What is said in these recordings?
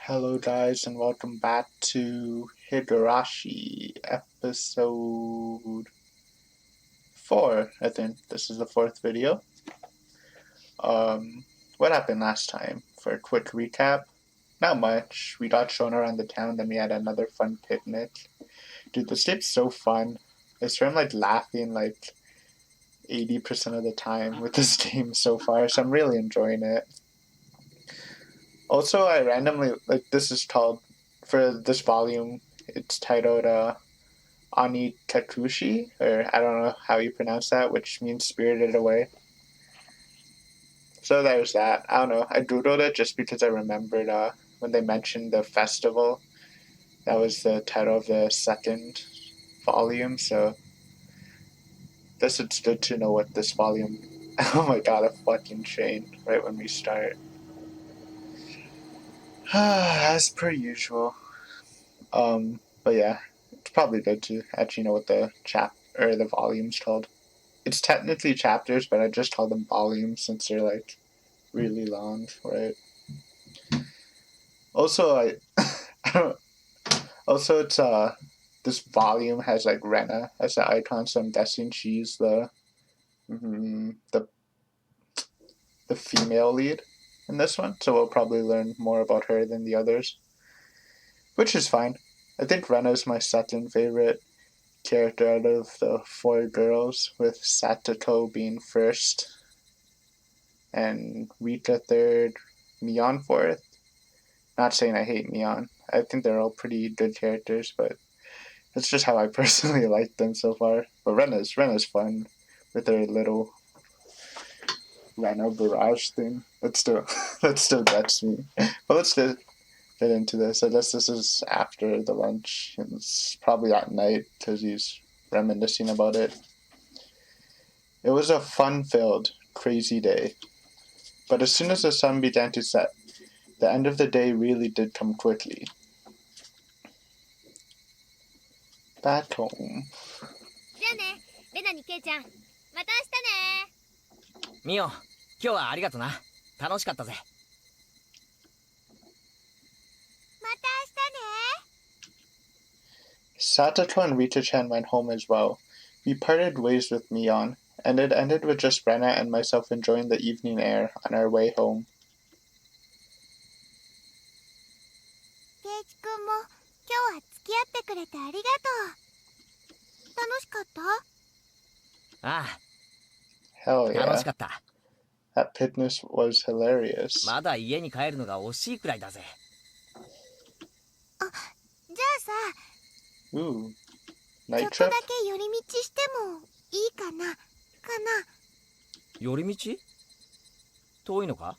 Hello guys and welcome back to Higurashi episode 4. I think this is the 4th video. What happened last time? For a quick recap, not much. We got shown around the town, then we had another fun picnic. Dude, this game's so fun. I swear I'm laughing 80% of the time with this game so far, so I'm really enjoying it. Also, I randomly, this is called, for this volume, it's titled Onikakushi, or I don't know how you pronounce that, which means Spirited Away. So there's that. I don't know. I doodled it just because I remembered when they mentioned the festival. That was the title of the second volume, so this it's good to know what this volume... Oh my god, a fucking train right when we start. As per usual. But yeah, it's probably good to actually know what the the volume's called. It's technically chapters, but I just call them volumes since they're really long, right? Also, I don't. Also, it's this volume has Rena as the icon, so I'm guessing she's the female lead in this one. So we'll probably learn more about her than the others, which is fine. I think Rena's my second favorite character out of the 4 girls, with Satoko being first, and Rika third, Mion fourth. Not saying I hate Mion. I think they're all pretty good characters, but that's just how I personally like them so far. But Rena's fun with her little Rena barrage thing. That still gets me. But let's get into this. I guess this is after the lunch. It's probably at night because he's reminiscing about it. It was a fun-filled, crazy day. But as soon as the sun began to set, the end of the day really did come quickly. Back home. じゃあね、レナにケイちゃん。また明日ね。ミオ、今日はありがとな。楽しかったぜ。また明日ね。 Satoko and Rita-chan went home as well. We parted ways with Mion, and it ended with just Rena and myself enjoying the evening air on our way home. ケイチくんも今日は付き合ってくれてありがとう。楽しかった？ああ。 Hell yeah. 楽しかった。 That picnic was hilarious. まだ家に帰るのが惜しいくらいだぜ。あ、じゃあさ、 Ooh. ちょ Night っと trip? だけ寄り道してもいいかな？寄り道？遠いのか？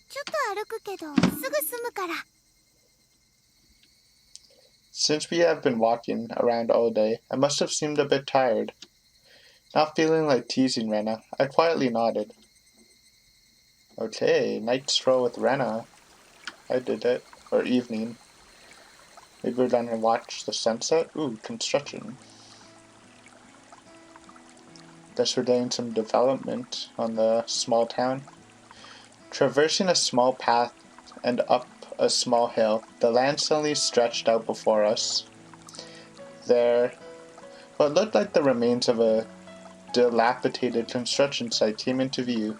ちょっと歩くけどすぐ済むから。 Since we have been walking around all day, I must have seemed a bit tired. Not feeling like teasing Rena, I quietly nodded. Okay, night stroll with Rena. I did it. Or evening. Maybe we're gonna watch the sunset? Ooh, construction. Guess we're getting some development on the small town. Traversing a small path and up a small hill, the land suddenly stretched out before us. There, what looked like the remains of a dilapidated construction site came into view.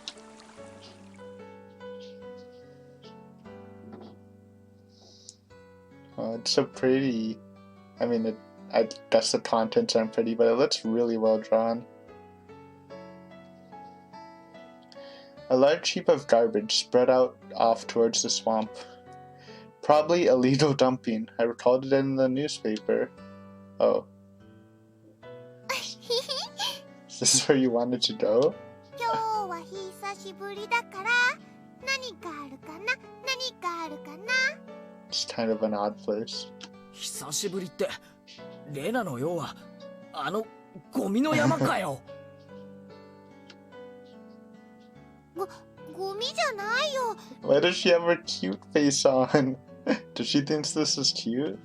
Oh, it's so pretty. I mean, I guess the contents aren't pretty, but it looks really well drawn. A large heap of garbage spread out off towards the swamp. Probably illegal dumping. I recalled it in the newspaper. Oh. Is this where you wanted to go? 今日は久しぶりだから何かあるかな？何かあるかな？ It's kind of an odd place. 久しぶりって、レナのようは、ゴミの山かよ。ゴミじゃないよ。 Why does she have her cute face on? Does she think this is cute?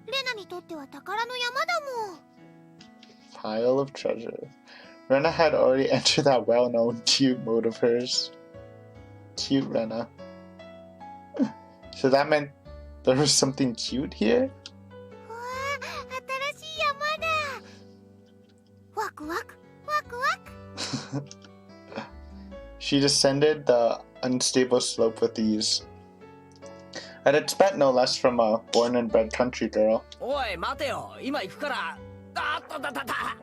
レナにとっては宝の山だもん。 Pile of treasure. Rena had already entered that well-known cute mode of hers. Cute Rena. So that meant there was something cute here? わあ、新しい山だ。ワクワクワクワク。 She descended the unstable slope with ease. I'd expect no less from a born and bred country girl. おい待てよ、今行くから。あったたたた。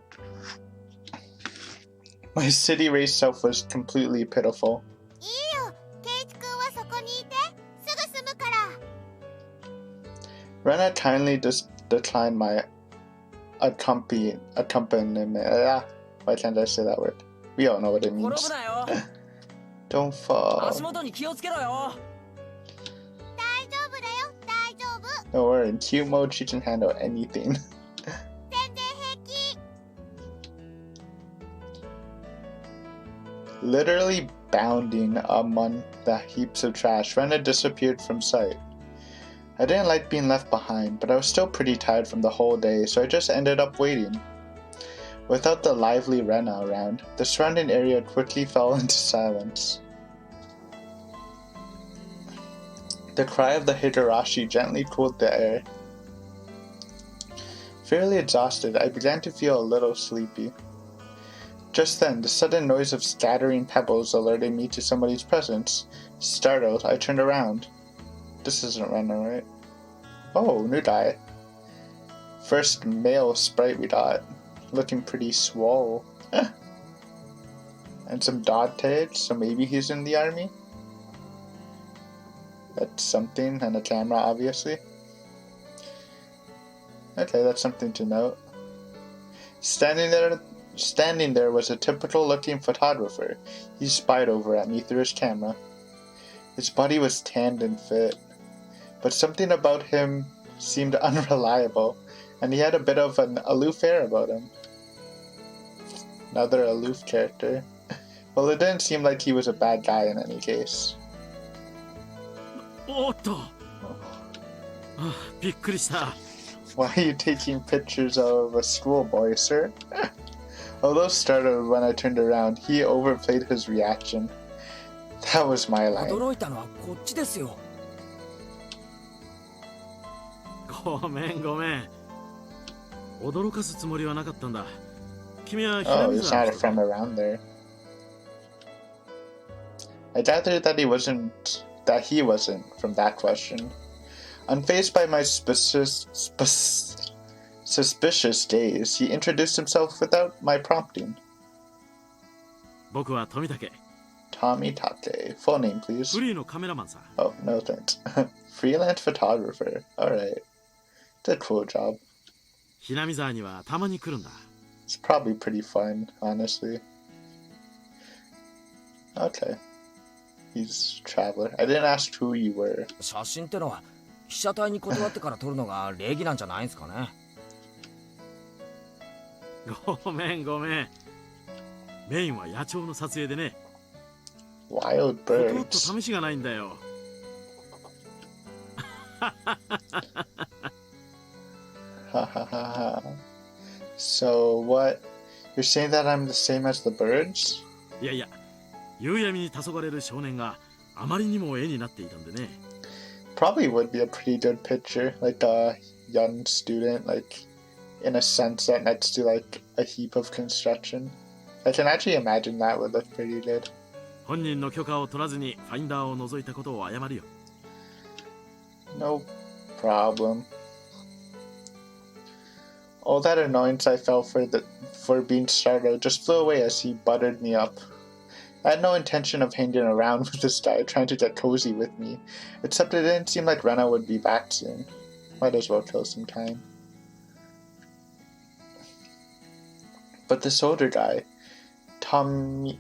My city raised self was completely pitiful. いいよ、ケイチ君はそこにいて。すぐ済むから。 Rena kindly declined my accompaniment. Why can't I say that word? We all know what it 転 means. ぶなよ。 Don't fall. 足元に気をつけろよ。大丈夫だよ、大丈夫。 Don't worry, in cute mode she can handle anything. 全然平気。 Literally bounding among the heaps of trash, Rena disappeared from sight. I didn't like being left behind, but I was still pretty tired from the whole day, so I just ended up waiting. Without the lively Rena around, the surrounding area quickly fell into silence. The cry of the Higurashi gently cooled the air. Fairly exhausted, I began to feel a little sleepy. Just then, the sudden noise of scattering pebbles alerted me to somebody's presence. Startled, I turned around. This isn't Rena, right? Oh, new guy. First male sprite we got. Looking pretty swole. And some dog tags, so maybe he's in the army? That's something, and a camera, obviously. Okay, that's something to note. Standing there was a typical-looking photographer. He spied over at me through his camera. His body was tanned and fit, but something about him seemed unreliable, and he had a bit of an aloof air about him. Another aloof character. Well, it didn't seem like he was a bad guy in any case. おっと、びっくりした。 Why are you taking pictures of a schoolboy, sir? Although startled when I turned around, he overplayed his reaction. That was my line. 驚いたのはこっちですよ。ごめんごめん。驚かすつもりはなかったんだ。君は Oh, 平 he's 水 not だ from around there. I gathered that he wasn't from that question. Unfazed by my suspicious gaze, he introduced himself without my prompting. 僕は富武。 Tomitake. Full name, please. フリーのカメラマンさ。 Oh, no thanks. Freelance photographer. Alright. It's a cool job. 平見沢にはたまに来るんだ。 It's probably pretty fun, honestly. Okay. He's a traveler. I didn't ask who you were. 写真ってのは被写体に断ってから撮るのが礼儀なんじゃないんすかね。ごめんごめん。メインは野鳥の撮影でね。 Wild 断った birds. 試しがないんだよ。 So what? You're saying that I'm the same as the birds? いやいや、夕闇に黄昏る少年があまりにも絵になっていたんでね。 Probably would be a pretty good picture, like a young student, like in a sunset next to like a heap of construction. I can actually imagine that would look pretty good. 本人の許可を取らずにファインダーを覗いたことを謝るよ。 No problem. All that annoyance I felt for being startled just flew away as he buttered me up. I had no intention of hanging around with this guy trying to get cozy with me, except it didn't seem like Rena would be back soon. Might as well kill some time. But this older guy, Tomitake?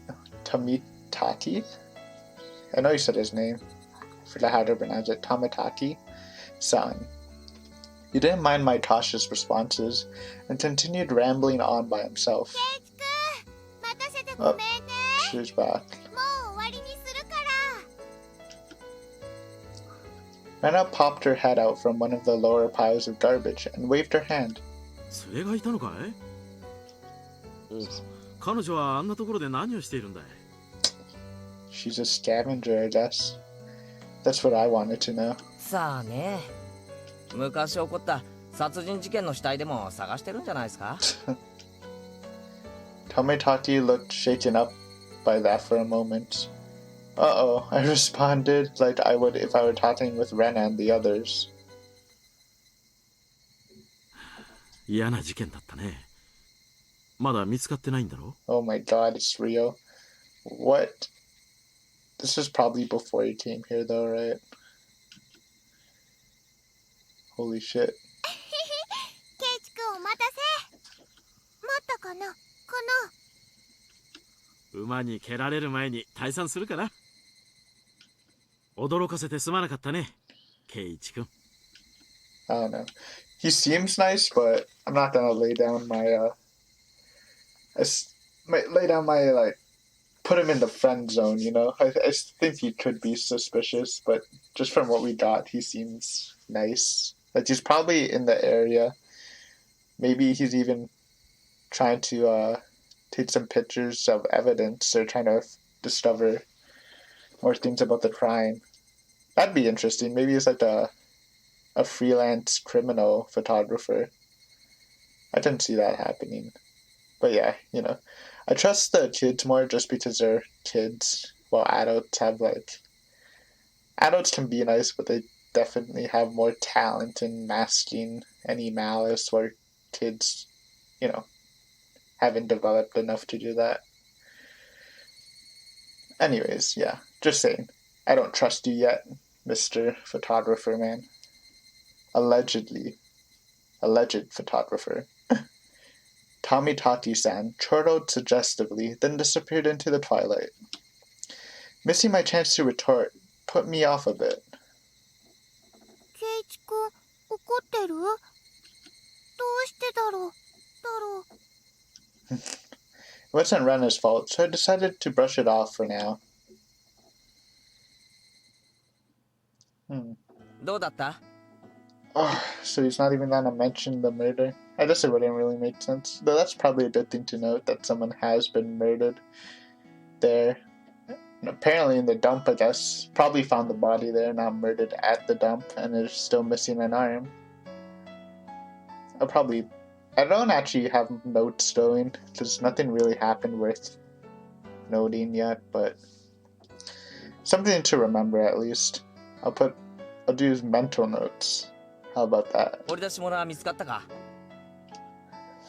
I know you said his name. I forgot how to pronounce it. Tomitake? Son. He didn't mind my cautious responses and continued rambling on by himself. ケイチ君、待たせてごめんね。 She's back. もう終わりにするから。 Rena popped her head out from one of the lower piles of garbage and waved her hand. 連れがいたのかい？彼女はあんなところで何をしているんだい？ She's a scavenger, I guess. That's what I wanted to know. さあね。昔起こった殺人事件の死体でも探してるんじゃないですか？ Tomitake looked shaken up by that for a moment. Uh-oh, I responded like I would if I were talking with Rena and the others. 嫌な事件だったね。まだ見つかってないんだろ？ Oh my god, it's real. What? This is probably before you came here though, right? Holy shit. ケイチ君お待たせ。待ったかな馬に蹴られる前に退散するかな。驚かせてすまなかったね、ケイイチ君。I don't know. He seems nice, but I'm not gonna lay down my like put him in the friend zone, you know? I think he could be suspicious, but just from what we got, he seems nice. Like he's probably in the area. Maybe he's even trying to take some pictures of evidence or trying to discover more things about the crime. That'd be interesting. Maybe he's like a freelance criminal photographer. I can see that happening. But yeah, you know, I trust the kids more just because they're kids, while adults have like... Adults can be nice, but they definitely have more talent in masking any malice, where kids, you know, haven't developed enough to do that. Anyways, yeah, just saying. I don't trust you yet, Mr. Photographer Man. Alleged photographer. Tomitake-san chortled suggestively, then disappeared into the twilight. Missing my chance to retort put me off a bit. ケイチ君怒ってる？どうしてだろう It wasn't Rena's fault, so I decided to brush it off for now. どうだった？ Oh, so he's not even gonna mention the murder? I guess it wouldn't really make sense. Though that's probably a good thing to note, that someone has been murdered there. And apparently in the dump, I guess. Probably found the body there, not murdered at the dump, and is still missing an arm. I don't actually have notes going, because nothing really happened worth noting yet, but something to remember at least. I'll do mental notes. How about that? 掘り出し物は見つかったか？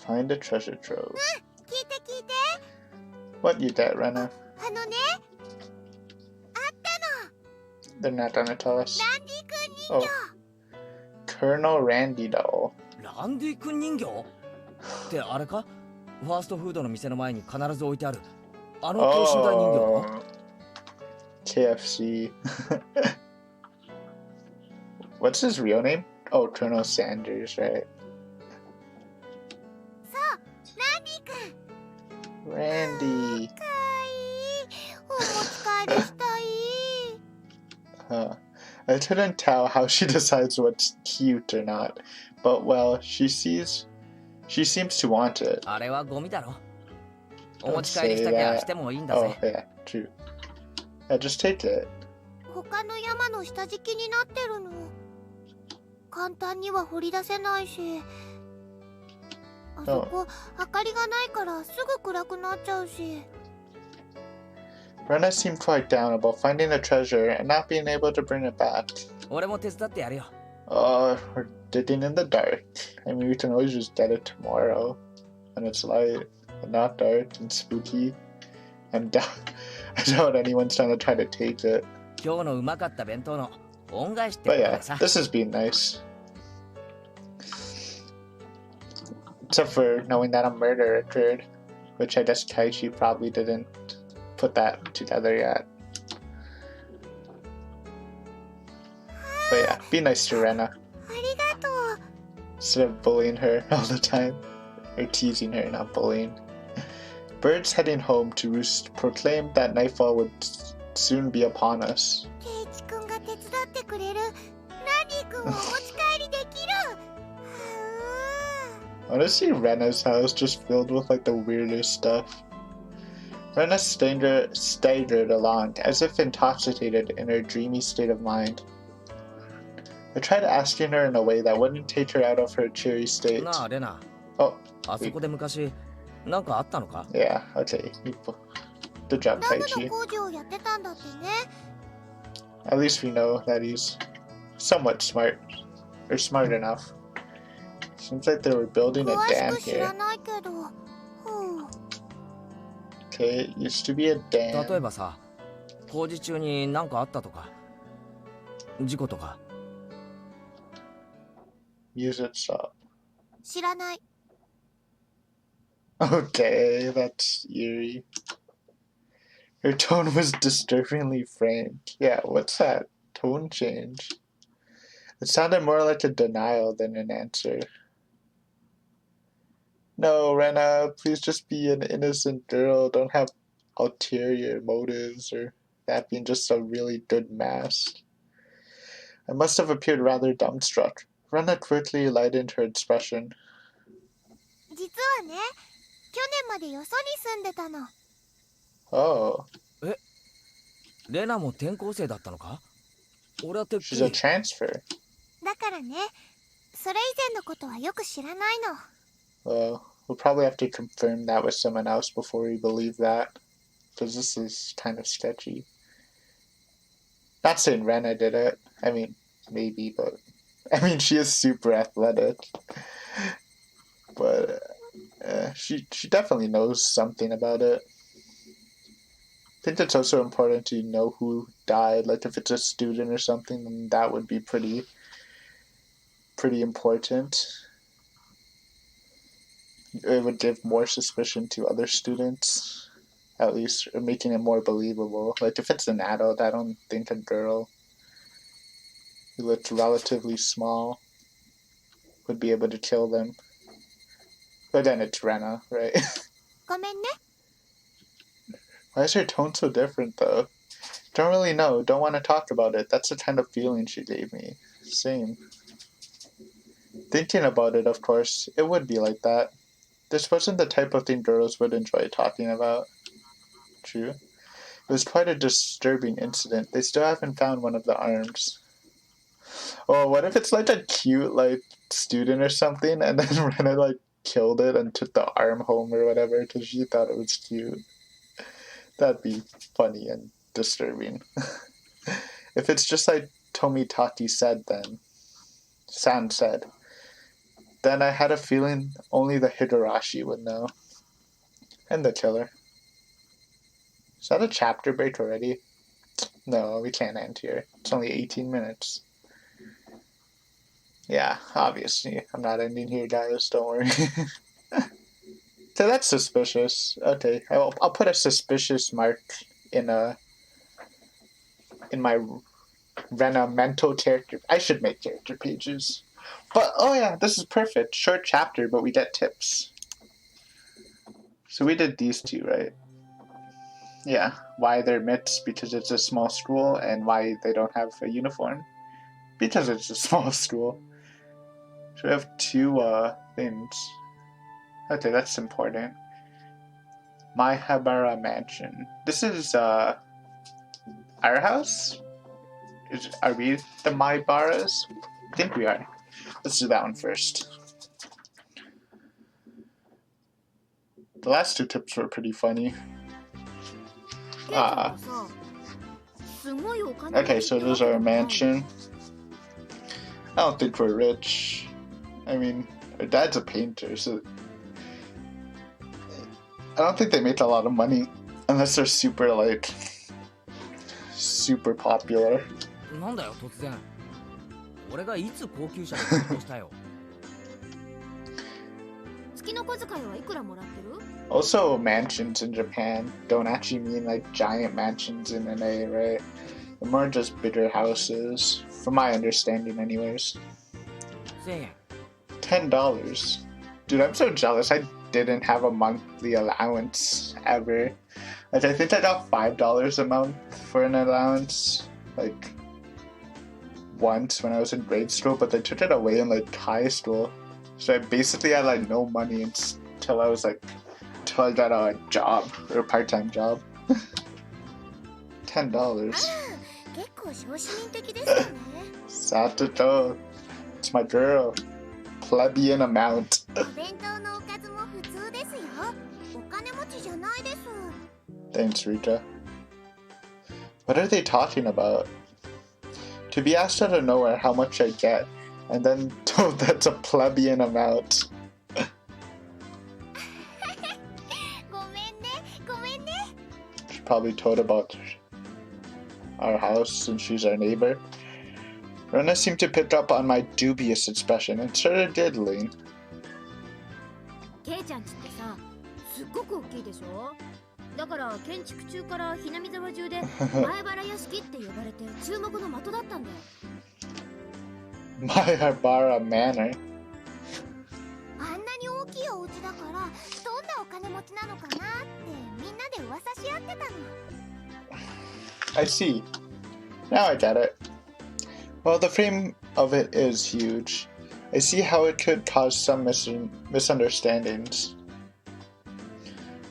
Find a treasure trove. 聞いて聞いて。 What you get, Rena? あのね、あったの。 They're not gonna tell us. ランディ君人形。 Colonel Randy doll. ランディ君人形ってあれか？ファーストフードの店の前に必ず置いてあるあの等身大人形？ KFC. What's his real name? Oh, Colonel Sanders, right? そうランディ君。 Randy. かわいい。お持ち帰りしたい。 I couldn't tell how she decides what's cute or not, but well, she seems to want it. あれはゴミだろ。お持 Don't ち帰り say したきゃ that. してもいいんだ Oh, ぜ。 yeah, true. Yeah, just take it. 他の山の下敷きになってるの。簡単には掘り出せないし、あそこ明かりがないからすぐ暗くなっちゃうし。 Rena seemed quite down about finding the treasure and not being able to bring it back. 俺も手伝ってやるよ。 Oh, we're digging in the dark. I mean, we can always just get it tomorrow when it's light and not dark and spooky. I doubt anyone's trying to try to take it. 今日のうまかった弁当の恩返しってこ But と yeah, でさ。 this is being nice. Except for knowing that a murder occurred, which I guess Taichi probably didn't put that together yet. But yeah, be nice to Rena ありがとう。 instead of bullying her all the time. Or teasing her, not bullying. Birds heading home to roost proclaimed that nightfall would soon be upon us. ケイチ君が手伝ってくれる。ランディ君をお持ち帰りできる。I want to see Rena's house just filled with like the weirdest stuff. Rena staggered along as if intoxicated in her dreamy state of mind. I tried asking her in a way that wouldn't take her out of her cheery state. なあレナ Oh, あそこで昔なんかあったのか yeah, okay. Good job, ダムの Taichi. 工事をやってたんだってね。 At least we know that he's somewhat smart. Or smart enough. Seems like they were building a 詳し dam く知ら here. ないけど。Okay, it used to be a 例え dam. ばさ工事中になんかあったとか事故とか Music stop. 知らない。 Okay, that's eerie. Her tone was disturbingly frank. Yeah, what's that tone change? It sounded more like a denial than an answer. No, Rena, please just be an innocent girl. Don't have ulterior motives or that being just a really good mask. I must have appeared rather dumbstruck. Rena quickly lightened her expression. 実はね、去年までよそに住んでたの。 Oh, レナも転校生だったのか俺はてっき she's a り transfer. だからね、それ以前のことはよく知らないの。 Well, we'll probably have to confirm that with someone else before we believe that. Because this is kind of sketchy. Not saying Rena did it. I mean, maybe, but... I mean, she is super athletic. But she definitely knows something about it. I think it's also important to know who died. Like, if it's a student or something, then that would be pretty important. It would give more suspicion to other students, at least, or making it more believable. Like, if it's an adult, I don't think a girl who looks relatively small would be able to kill them. But then it's Rena, right? ごめんね。 Why is her tone so different, though? Don't really know. Don't want to talk about it. That's the kind of feeling she gave me. Same. Thinking about it, of course, it would be like that. This wasn't the type of thing girls would enjoy talking about. True. It was quite a disturbing incident. They still haven't found one of the arms. Oh, what if it's like a cute, like, student or something, and then Rena, like, killed it and took the arm home or whatever because she thought it was cute? That'd be funny and disturbing. If it's just like Tomitake said, then I had a feeling only the Higurashi would know. And the killer. Is that a chapter break already? No, we can't end here. It's only 18 minutes. Yeah, obviously. I'm not ending here, guys. Don't worry. So that's suspicious. Okay, I'll put a suspicious mark in my Rena mental character. I should make character pages. But, oh yeah, this is perfect. Short chapter, but we get tips. So we did these two, right? Yeah, why they're mitts, because it's a small school, and why they don't have a uniform, because it's a small school. So we have two things. Okay, that's important. My Habara Mansion. This is our house? Are we the Maibaras? I think we are. Let's do that one first. The last two tips were pretty funny. Okay, so those are a mansion. I don't think we're rich. I mean, our dad's a painter, so I don't think they make a lot of money unless they're super, like, super popular. なんだよ突然俺がいつ高級車で結婚したよ 月の小遣いはいくらもらってる？ Also, mansions in Japan don't actually mean like giant mansions in NA, right? They're more just bigger houses, from my understanding, anyways. 1000円 $10. Dude, I'm so jealous. I didn't have a monthly allowance ever. Like, I think I got $5 a month for an allowance, like, once when I was in grade school, but they took it away in, like, high school. So I basically had, like, no money until I got a job, or a part-time job. $10. 結構小市民的ですよね。 Satoto. It's my girl. Plebeian amount. お弁当のおかずも普通ですよ。お金持ちじゃないです。 Thanks, Rita. What are they talking about? To be asked out of nowhere how much I get, and then told that's a plebeian amount. ごめんね、ごめんね。 She probably told about our house since she's our neighbor. Rena seemed to pick up on my dubious expression and started diddling. ケイちゃんちってさ、すっごく大きいでしょ。だから建築中からひなみ沢中で前原屋敷って呼ばれて注目の的だったんだよ。Mahabara Manor. あんなに大きいお家だから、どんなお金持ちなのかなってみんなで噂し合ってたの。 I see. Now I get it. Well, the frame of it is huge. I see how it could cause some misunderstandings.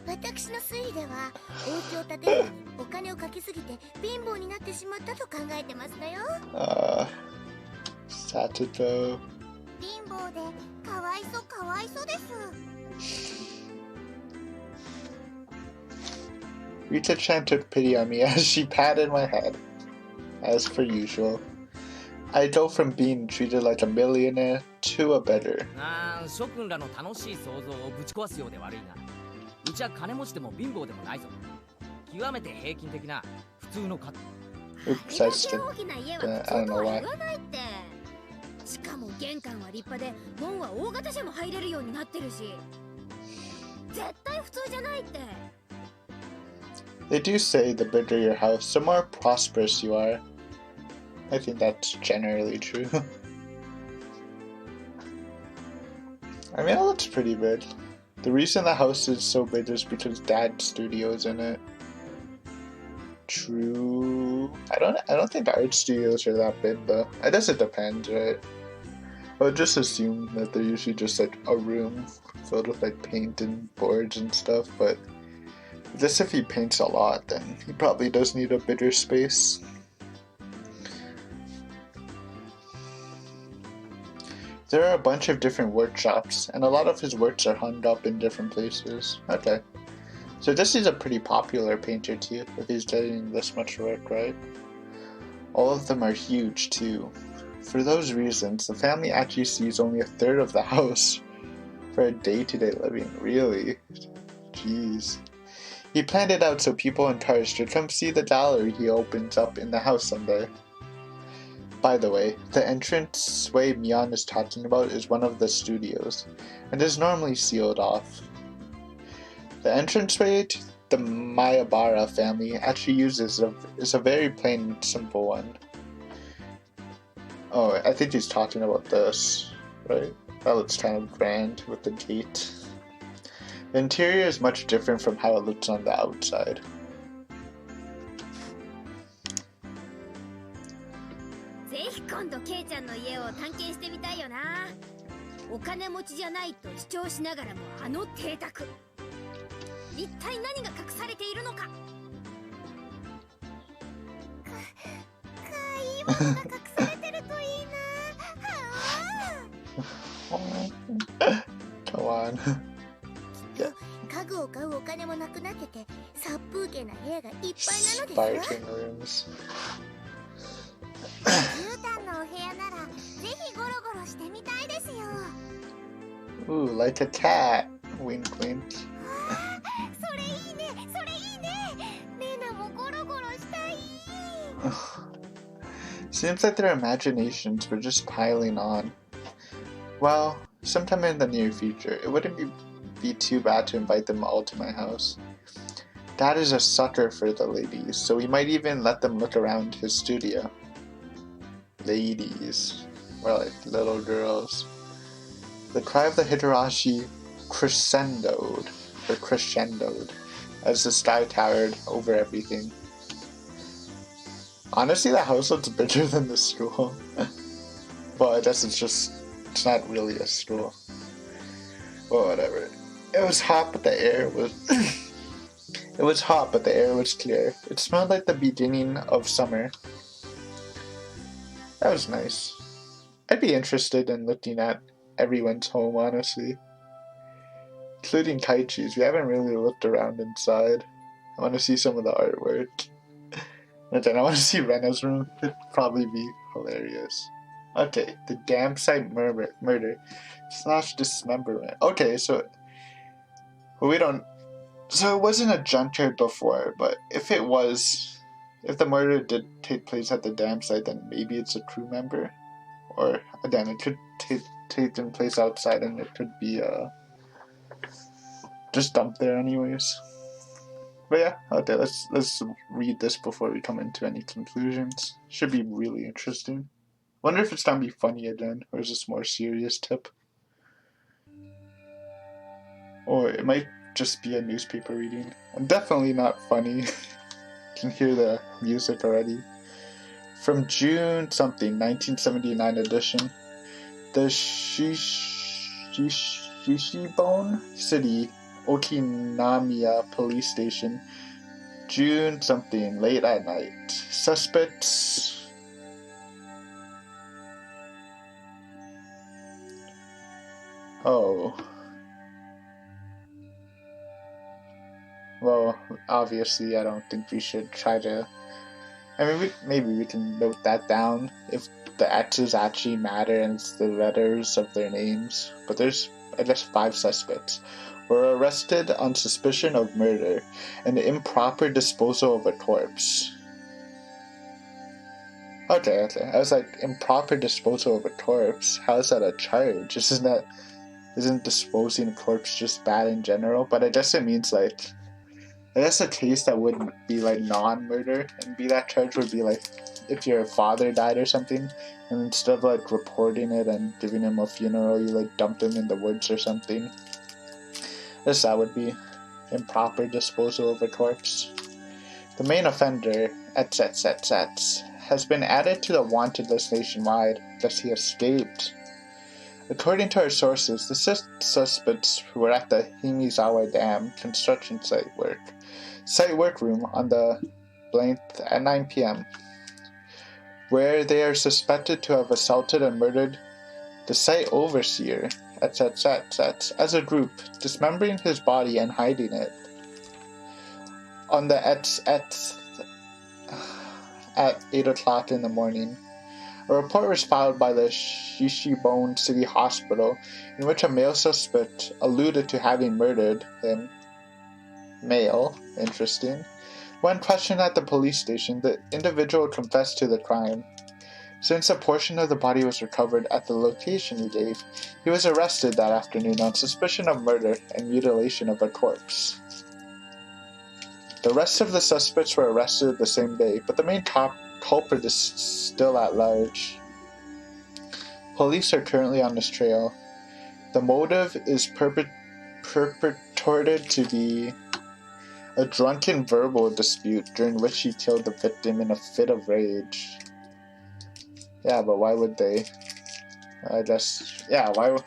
私の推理では、お家を建てるのにお金をかけすぎて貧乏になってしまったと考えてますだよ。Satoto. 貧乏でかわいそうかわいそうです。 Rita-chan took pity on me as she patted my head. As per usual. I go from being treated like a millionaire to a beggar. 諸君らの楽しい想像をぶち壊すようで悪いが、うちは金持ちでも貧乏でもないぞ。極めて平均的な普通の家。 Oops, I あれだけ skipped. 大きな家は I 普通 don't と know は why. 言わないって。しかも玄関は立派で、門は大型車も入れるようになってるし、絶対普通じゃないって。 They do say the bigger your house, the more prosperous you are. I think that's generally true. I mean, it looks pretty big. The reason the house is so big is because Dad's studio's in it. True. I don't think art studios are that big though. I guess it depends, right? I would just assume that they're usually just like a room filled with like paint and boards and stuff, but I guess if he paints a lot, then he probably does need a bigger space. There are a bunch of different workshops, and a lot of his works are hung up in different places. Okay. So this is a pretty popular painter too, if he's getting this much work, right? All of them are huge too. For those reasons, the family actually sees only a third of the house for a day-to-day living. Really? Jeez. He planned it out so people in cars should come see the gallery he opens up in the house someday. By the way, the entranceway Mion is talking about is one of the studios, and is normally sealed off. The entranceway to the Mayabara family actually uses is a very plain and simple one. Oh, I think he's talking about this, right? That looks kind of grand with the gate. The interior is much different from how it looks on the outside. ぜひ今度ケイちゃんの家を探検してみたいよな。お金持ちじゃないと主張しながらもあの邸宅、一体何が隠されているのか。かいいものが隠されてるといいな。Come on. 家具を買うお金もなくなってて、殺風景な部屋がいっぱいなのです。 Sparking rooms. 絨毯のお部屋ならぜひゴロゴロしてみたいですよ。 Ooh, like a cat. Wink, wink. それいいね、それいいね。レナもゴロゴロしたい。 Seems like their imaginations were just piling on. Well, sometime in the near future, it wouldn't be too bad to invite them all to my house. Dad is a sucker for the ladies, so he might even let them look around his studio. Ladies. Or like little girls. The cry of the Higurashi crescendoed as the sky towered over everything. Honestly, the house looks bigger than the school. Well, I guess it's not really a school. Well, whatever. It was hot, but the air was it was hot, but the air was clear. It smelled like the beginning of summer. That was nice. I'd be interested in looking at everyone's home, honestly. Including Kaichi's. We haven't really looked around inside. I want to see some of the artwork. And then I want to see Rena's room. It'd probably be hilarious. Okay, the dam site murder / dismemberment. Okay, so well, we don't. So it wasn't a junkyard before, but if it was, if the murder did take place at the dam site, then maybe it's a crew member, or again, it could take place outside, and it could be just dumped there anyways. But yeah, okay, let's read this before we come into any conclusions. Should be really interesting. Wonder if it's gonna be funny again, or is this more serious tip? Or it might just be a newspaper reading. And definitely not funny. Can hear the music already. From June something, 1979 edition. The Shishibone City, Okinamiya Police Station. June something, late at night. Suspects. Oh. Well, obviously, I don't think we should try to. I mean, maybe we can note that down if the X's actually matter and it's the letters of their names. But there's, I guess, 5 suspects were arrested on suspicion of murder and improper disposal of a corpse. Okay. I was like, improper disposal of a corpse? How is that a charge? Isn't disposing a corpse just bad in general? But I guess it means like, I guess a case that wouldn't be like non-murder and be that charge would be like if your father died or something, and instead of like reporting it and giving him a funeral, you like dumped him in the woods or something. I guess that would be improper disposal of a corpse. The main offender, has been added to the wanted list nationwide. Thus he escaped. According to our sources, the suspects were at the Himizawa Dam construction site work room on the blank at 9 p.m., where they are suspected to have assaulted and murdered the site overseer, as a group, dismembering his body and hiding it. On the at 8 o'clock in the morning, a report was filed by the Shishibone City Hospital in which a male suspect alluded to having murdered him. Male, interesting. When questioned at the police station, the individual confessed to the crime. Since a portion of the body was recovered at the location he gave, he was arrested that afternoon on suspicion of murder and mutilation of a corpse. The rest of the suspects were arrested the same day, but the main culprit is still at large. Police are currently on this trail. The motive is purported to be a drunken verbal dispute during which he killed the victim in a fit of rage. Yeah, but why would they? Why would...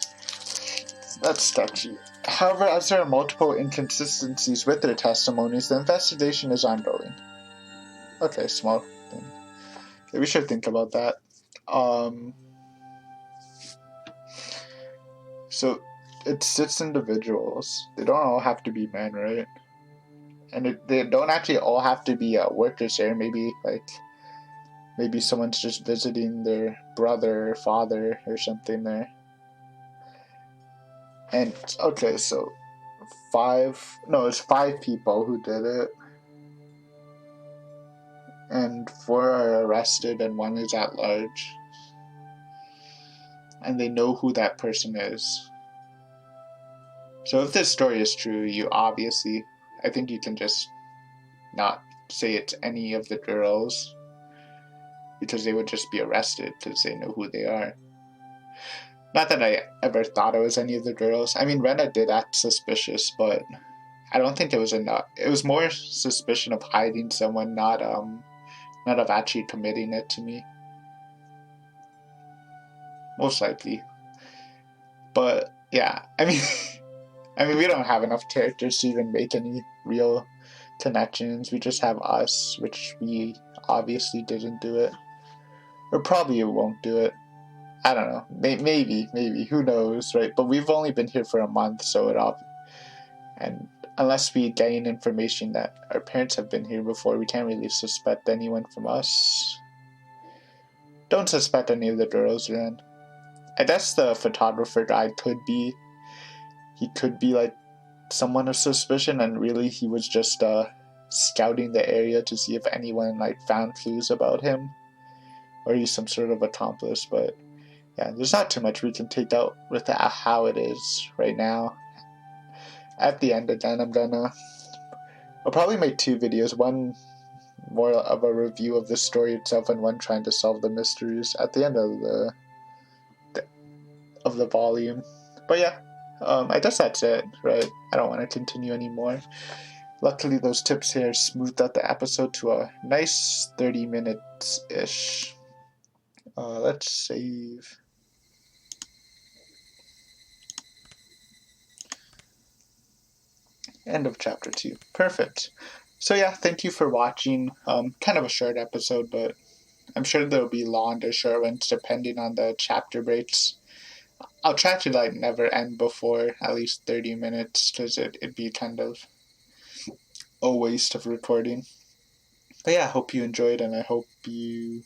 That's sketchy. However, as there are multiple inconsistencies with their testimonies, the investigation is ongoing. Okay, small thing. Okay, we should think about that. So, it's 6 individuals. They don't all have to be men, right? And they don't actually all have to be workers there. Maybe someone's just visiting their brother or father or something there. And, okay, so it's 5 people who did it. And 4 are arrested and 1 is at large. And they know who that person is. So if this story is true, I think you can just not say it's any of the girls, because they would just be arrested because they know who they are. Not that I ever thought it was any of the girls. I mean, Rena did act suspicious, but I don't think it was enough. It was more suspicion of hiding someone, not of actually committing it to me. Most likely. But yeah, I mean, we don't have enough characters to even make any real connections. We just have us, which we obviously didn't do it. Or probably it won't do it. I don't know. Maybe. Who knows, right? But we've only been here for a month, so and unless we gain information that our parents have been here before, we can't really suspect anyone from us. Don't suspect any of the girls, Ren. I guess the photographer guy could be like someone of suspicion, and really he was just scouting the area to see if anyone like found clues about him, or he's some sort of accomplice. But yeah, there's not too much we can take out with how it is right now. At the end, again, I'll probably make 2 videos, one more of a review of the story itself, and one trying to solve the mysteries at the end of the volume. But yeah, I guess that's it, right? I don't want to continue anymore. Luckily, those tips here smoothed out the episode to a nice 30 minutes-ish. Let's save. End of chapter 2. Perfect. So yeah, thank you for watching. Kind of a short episode, but I'm sure there'll be longer short ones depending on the chapter breaks. I'll try to like never end before at least 30 minutes, because it'd be kind of a waste of recording. But yeah, I hope you enjoyed, and I hope you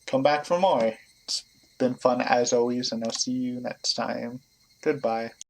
come back for more. It's been fun as always, and I'll see you next time. Goodbye.